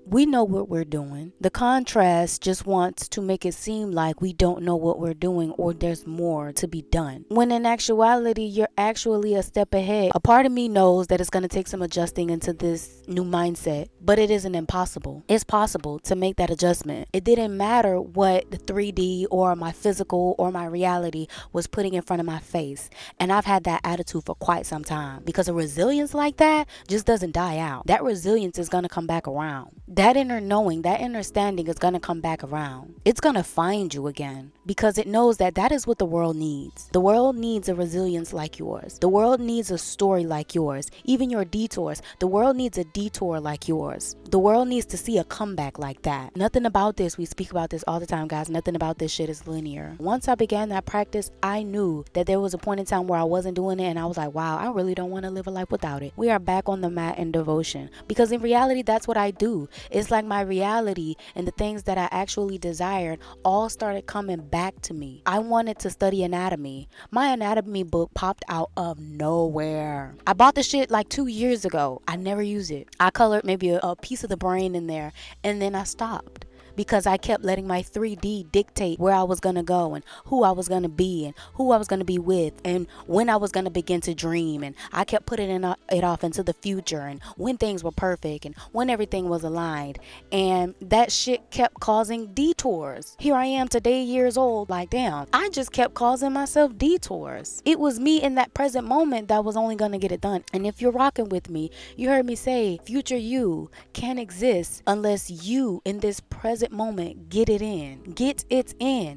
We know what we're doing. The contrast just wants to make it seem like we don't know what we're doing or there's more to be done. When in actuality, you're actually a step ahead. A part of me knows that it's going to take some adjusting into this new mindset, but it isn't impossible. It's possible to make that adjustment. It didn't matter what the 3D or my physical or my reality was putting in front of my face. And I've had that attitude for quite some time because a resilience like that just doesn't die out. That resilience is going to come back around. That inner knowing, that inner standing is going to come back around. It's going to find you again because it knows that that is what the world needs. The world needs a resilience like yours. The world needs a story like yours. Even your detours. The world needs a detour like yours. The world needs to see a comeback like that. Nothing about this, we speak about this all the time, guys. Nothing about this shit is linear. Once I began that practice, I knew that there was a point in time where I wasn't doing it and I was like, wow, I really don't want to live a life without it. We are back on the mat in devotion because in reality, that's what I do. It's like my reality and the things that I actually desired all started coming back to me. I wanted to study anatomy. My anatomy book popped out of nowhere. I bought the shit like 2 years ago. I never use it. I colored maybe a piece of the brain in there and then I stopped. Because I kept letting my 3D dictate where I was going to go and who I was going to be and who I was going to be with and when I was going to begin to dream. And I kept putting it off into the future and when things were perfect and when everything was aligned. And that shit kept causing detours. Here I am today, years old, like damn, I just kept causing myself detours. It was me in that present moment that was only going to get it done. And if you're rocking with me, you heard me say future you can't exist unless you in this present moment get it in.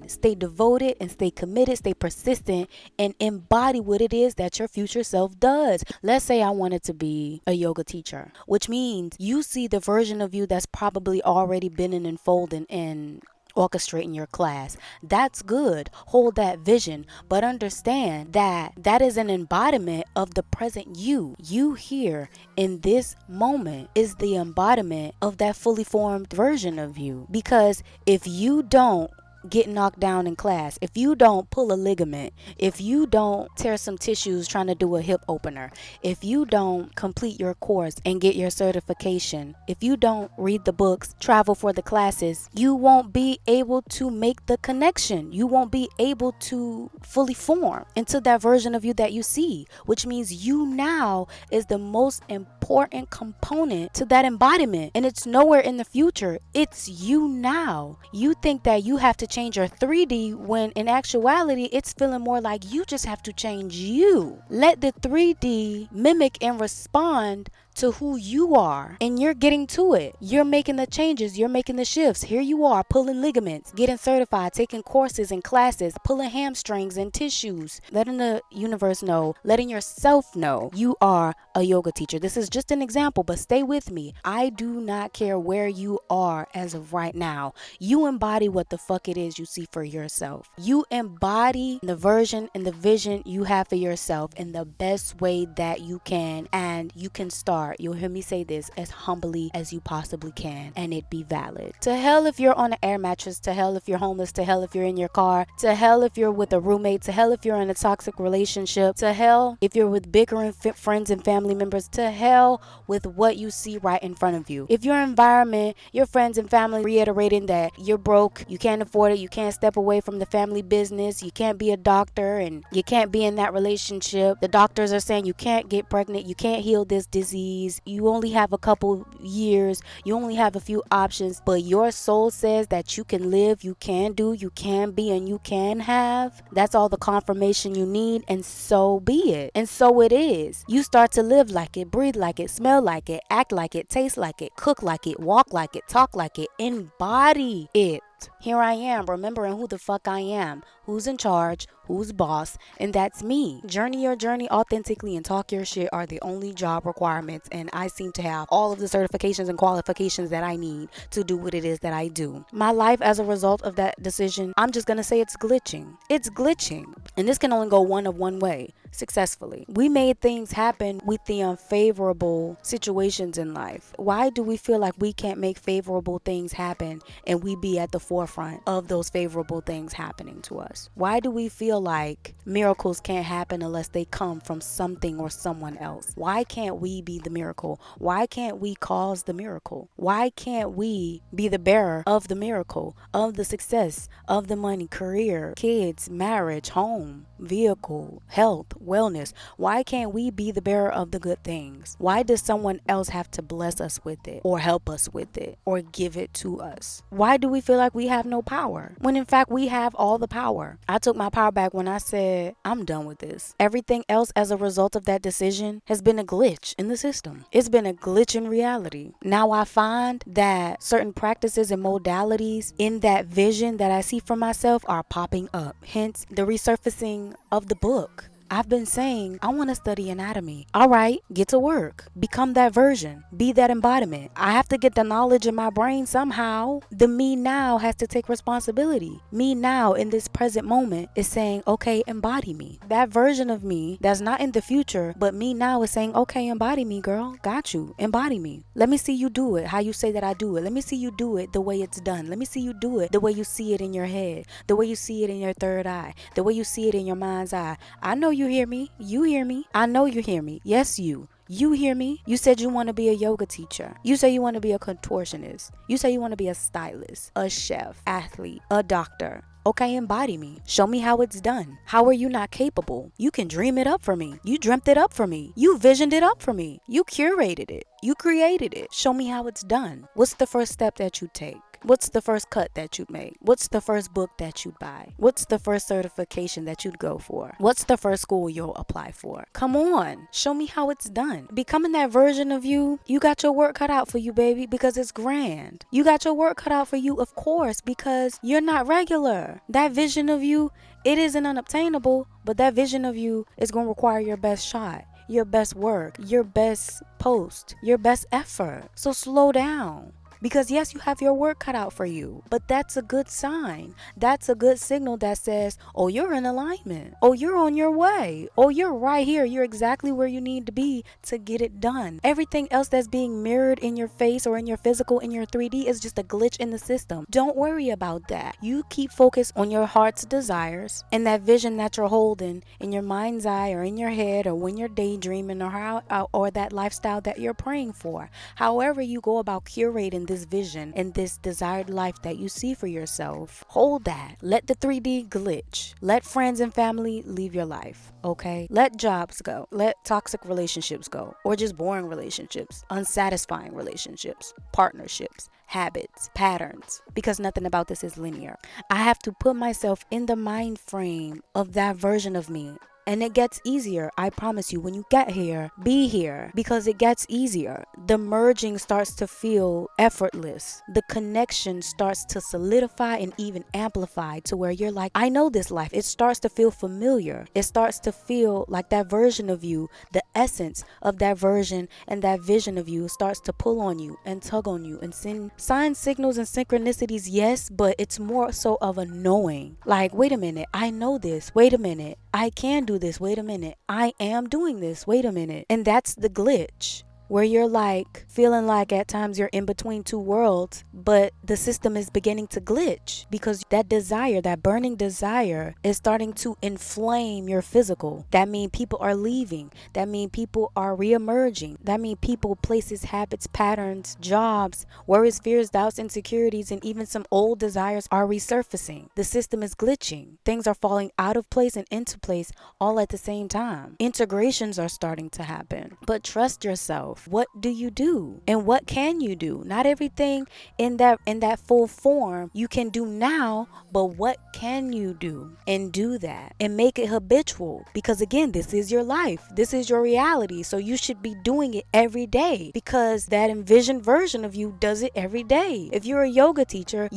Stay devoted and stay committed, stay persistent and embody what it is that your future self does. Let's say I wanted to be a yoga teacher, which means you see the version of you that's probably already been in unfolding and orchestrating your class. That's good. Hold that vision, but understand that that is an embodiment of the present you. You here in this moment is the embodiment of that fully formed version of you. Because if you don't get knocked down in class, if you don't pull a ligament, if you don't tear some tissues trying to do a hip opener, if you don't complete your course and get your certification, if you don't read the books, travel for the classes, you won't be able to make the connection. You won't be able to fully form into that version of you that you see, which means you now is the most important component to that embodiment. And it's nowhere in the future. It's you now. You think that you have to change your 3D when in actuality it's feeling more like you just have to change you. Let the 3D mimic and respond to who you are and you're getting to it. You're making the changes, you're making the shifts. Here you are pulling ligaments, getting certified, taking courses and classes, pulling hamstrings and tissues, letting the universe know, letting yourself know you are a yoga teacher. This is just an example, but stay with me. I do not care where you are as of right now. You embody what the fuck it is you see for yourself. You embody the version and the vision you have for yourself in the best way that you can, and you can start. You'll hear me say this as humbly as you possibly can, and it be valid. To hell if you're on an air mattress, to hell if you're homeless, to hell if you're in your car, to hell if you're with a roommate, to hell if you're in a toxic relationship, to hell if you're with bickering friends and family members, to hell with what you see right in front of you. If your environment, your friends and family reiterating that you're broke, you can't afford it, you can't step away from the family business, you can't be a doctor and you can't be in that relationship, the doctors are saying you can't get pregnant, you can't heal this disease, you only have a couple years, you only have a few options, but your soul says that you can live, you can do, you can be, and you can have. That's all the confirmation you need, and so be it. And so it is. You start to live like it, breathe like it, smell like it, act like it, taste like it, cook like it, walk like it, talk like it, embody it. Here I am, remembering who the fuck I am, who's in charge, who's boss, and that's me. Journey your journey authentically and talk your shit are the only job requirements, and I seem to have all of the certifications and qualifications that I need to do what it is that I do. My life as a result of that decision, I'm just gonna say it's glitching. It's glitching. And this can only go one way. successfully. We made things happen with the unfavorable situations in life. Why do we feel like we can't make favorable things happen and we be at the forefront of those favorable things happening to us? Why do we feel like miracles can't happen unless they come from something or someone else? Why can't we be the miracle? Why can't we cause the miracle? Why can't we be the bearer of the miracle, of the success, of the money, career, kids, marriage, home, vehicle, health, wellness? Why can't we be the bearer of the good things? Why does someone else have to bless us with it or help us with it or give it to us? Why do we feel like we have no power when in fact we have all the power? I took my power back when I said, I'm done with this. Everything else as a result of that decision has been a glitch in the system. It's been a glitch in reality. Now I find that certain practices and modalities in that vision that I see for myself are popping up. Hence the resurfacing of the book. I've been saying, I want to study anatomy. All right, get to work. Become that version. Be that embodiment. I have to get the knowledge in my brain somehow. The me now has to take responsibility. Me now in this present moment is saying, okay, embody me. That version of me that's not in the future, but me now is saying, okay, embody me, girl. Got you. Embody me. Let me see you do it how you say that I do it. Let me see you do it the way it's done. Let me see you do it the way you see it in your head, the way you see it in your third eye, the way you see it in your mind's eye. I know you hear me. You hear me. I know you hear me. Yes, you. You hear me? You said you want to be a yoga teacher. You say you want to be a contortionist. You say you want to be a stylist, a chef, athlete, a doctor. Okay, embody me. Show me how it's done. How are you not capable? You can dream it up for me. You dreamt it up for me. You visioned it up for me. You curated it. You created it. Show me how it's done. What's the first step that you take? What's the first cut that you make? What's the first book that you buy? What's the first certification that you'd go for? What's the first school you'll apply for? Come on, show me how it's done. Becoming that version of you, you got your work cut out for you, baby, because it's grand. You got your work cut out for you, of course, because you're not regular. That vision of you, it isn't unobtainable, but that vision of you is going to require your best shot, your best work, your best post, your best effort. So slow down. Because yes, you have your work cut out for you, but that's a good sign. That's a good signal that says, oh, you're in alignment. Oh, you're on your way. Oh, you're right here. You're exactly where you need to be to get it done. Everything else that's being mirrored in your face or in your physical, in your 3D is just a glitch in the system. Don't worry about that. You keep focused on your heart's desires and that vision that you're holding in your mind's eye or in your head or when you're daydreaming or that lifestyle that you're praying for. However you go about curating this vision and this desired life that you see for yourself, hold that. Let the 3D glitch. Let friends and family leave your life, okay? Let jobs go. Let toxic relationships go, or just boring relationships, unsatisfying relationships, partnerships, habits, patterns, because nothing about this is linear. I have to put myself in the mind frame of that version of me. And it gets easier, I promise you. When you get here, be here, because it gets easier. The merging starts to feel effortless. The connection starts to solidify and even amplify to where you're like, I know this life. It starts to feel familiar. It starts to feel like that version of you, the essence of that version and that vision of you starts to pull on you and tug on you and send signs, signals, and synchronicities, yes, but it's more so of a knowing. Like, wait a minute, I know this. Wait a minute, I can do this. Wait a minute, I am doing this. Wait a minute. And that's the glitch, where you're like feeling like at times you're in between two worlds, but the system is beginning to glitch because that desire, that burning desire, is starting to inflame your physical. That means people are leaving. That means people are reemerging. That means people, places, habits, patterns, jobs, worries, fears, doubts, insecurities, and even some old desires are resurfacing. The system is glitching. Things are falling out of place and into place all at the same time. Integrations are starting to happen. But trust yourself. What do you do? And what can you do? Not everything in that full form you can do now, but what can you do? And do that and make it habitual, because again, this is your life. This is your reality. So you should be doing it every day, because that envisioned version of you does it every day. If you're a yoga teacher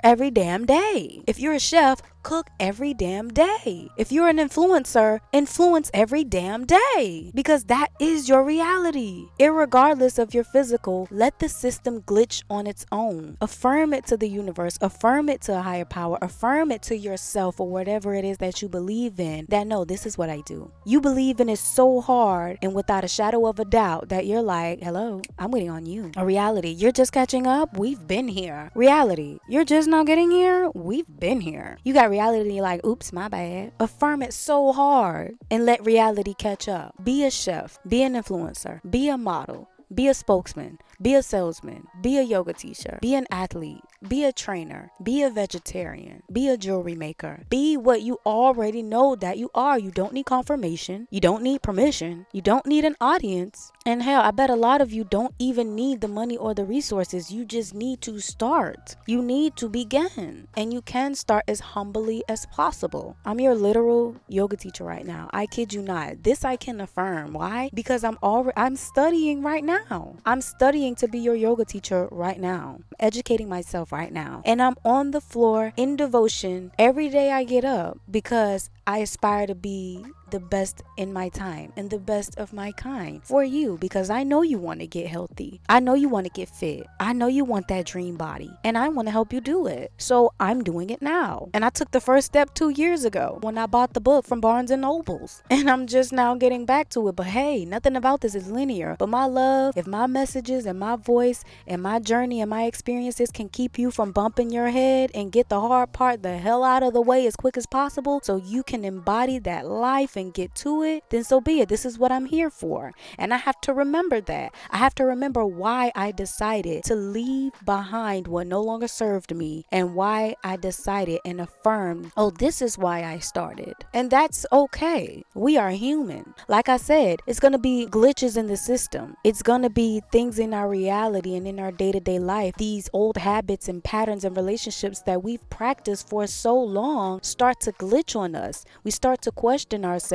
every damn day. If you're a chef, cook every damn day. If you're an influencer, influence every damn day, because that is your reality. reality. Irregardless of your physical, let the system glitch on its own. Affirm it to the universe, affirm it to a higher power, affirm it to yourself or whatever it is that you believe in, that no, this is what I do. You believe in it so hard and without a shadow of a doubt that you're like, hello, I'm waiting on you. A reality, you're just catching up, we've been here. Reality, you're just now getting here, we've been here. You got reality and you're like, oops, my bad. Affirm it so hard and let reality catch up. Be a chef, be an influencer, be a model, be a spokesman, be a salesman, be a yoga teacher, be an athlete, be a trainer, be a vegetarian, be a jewelry maker. Be what you already know that you are. You don't need confirmation. You don't need permission. You don't need an audience. And hell, I bet a lot of you don't even need the money or the resources. You just need to start. You need to begin. And you can start as humbly as possible. I'm your literal yoga teacher right now. I kid you not. This I can affirm. Why? Because I'm studying right now. I'm studying to be your yoga teacher right now. Educating myself right now. And I'm on the floor in devotion every day I get up because I aspire to be the best in my time and the best of my kind for you, because I know you want to get healthy. I know you want to get fit. I know you want that dream body and I want to help you do it. So I'm doing it now. And I took the first step 2 years ago when I bought the book from Barnes and Nobles, and I'm just now getting back to it. But hey, nothing about this is linear. But my love, if my messages and my voice and my journey and my experiences can keep you from bumping your head and get the hard part the hell out of the way as quick as possible so you can embody that life and get to it, then so be it. This is what I'm here for. And I have to remember that. I have to remember why I decided to leave behind what no longer served me and why I decided and affirmed, oh, this is why I started. And that's okay. We are human. Like I said, it's going to be glitches in the system. It's going to be things in our reality and in our day-to-day life. These old habits and patterns and relationships that we've practiced for so long start to glitch on us. We start to question ourselves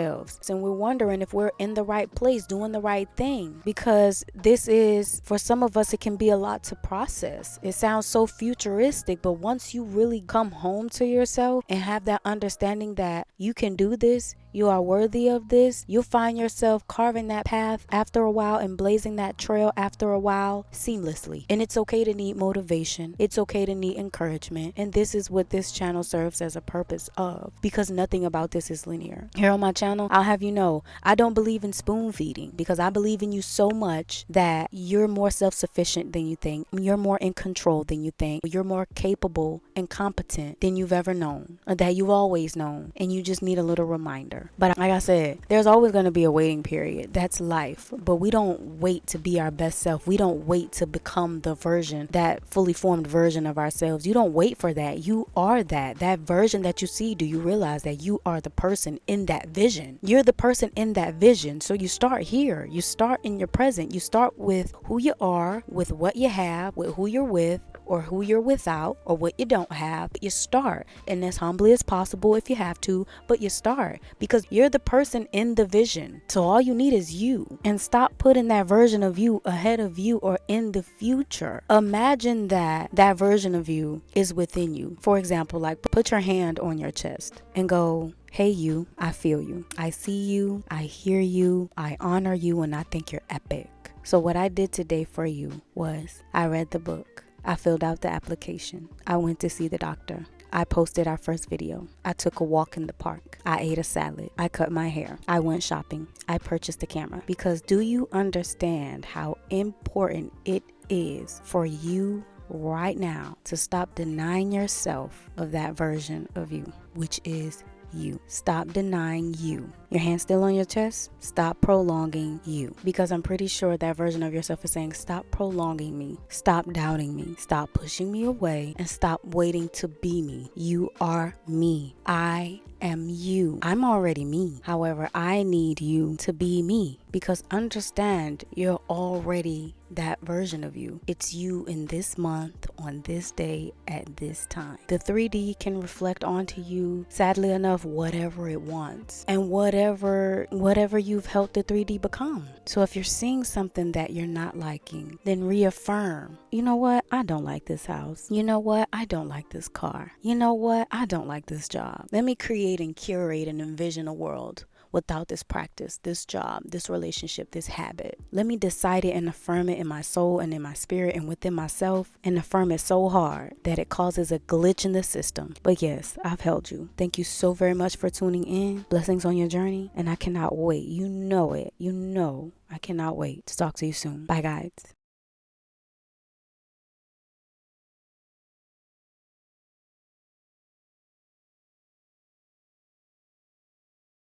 and we're wondering if we're in the right place, doing the right thing, because this is, for some of us, it can be a lot to process. It sounds so futuristic, but once you really come home to yourself and have that understanding that you can do this, you are worthy of this, you'll find yourself carving that path after a while and blazing that trail after a while seamlessly. And it's okay to need motivation. It's okay to need encouragement. And this is what this channel serves as a purpose of, because nothing about this is linear. Here on my channel, I'll have you know, I don't believe in spoon feeding, because I believe in you so much that you're more self-sufficient than you think. You're more in control than you think. You're more capable and competent than you've ever known, or that you've always known. And you just need a little reminder. But like I said, there's always going to be a waiting period. That's life. But we don't wait to be our best self. We don't wait to become the version, that fully formed version of ourselves. You don't wait for that. You are that. That version that you see, do you realize that you are the person in that vision? You're the person in that vision. So you start here. You start in your present. You start with who you are, with what you have, with who you're with, or who you're without, or what you don't have. But you start, and as humbly as possible if you have to, but you start, because you're the person in the vision. So all you need is you, and stop putting that version of you ahead of you or in the future. Imagine that that version of you is within you. For example, like put your hand on your chest and go, hey you, I feel you. I see you, I hear you, I honor you, and I think you're epic. So what I did today for you was I read the book. I filled out the application. I went to see the doctor. I posted our first video. I took a walk in the park. I ate a salad. I cut my hair. I went shopping. I purchased a camera. Because do you understand how important it is for you right now to stop denying yourself of that version of you, which is you. Stop denying you. Your hand still on your chest? Stop prolonging you. Because I'm pretty sure that version of yourself is saying, stop prolonging me. Stop doubting me. Stop pushing me away. And stop waiting to be me. You are me. I am you. I'm already me. However, I need you to be me. Because understand, you're already that version of you. It's you in this month, on this day, at this time. The 3D can reflect onto you, sadly enough, whatever it wants. And whatever you've helped the 3D become. So if you're seeing something that you're not liking, then reaffirm. You know what? I don't like this house. You know what? I don't like this car. You know what? I don't like this job. Let me create and curate and envision a world without this practice, this job, this relationship, this habit. Let me decide it and affirm it in my soul and in my spirit and within myself, and affirm it so hard that it causes a glitch in the system. But yes, I've held you. Thank you so very much for tuning in. Blessings on your journey, and I cannot wait. You know it. You know I cannot wait to talk to you soon. Bye, guys.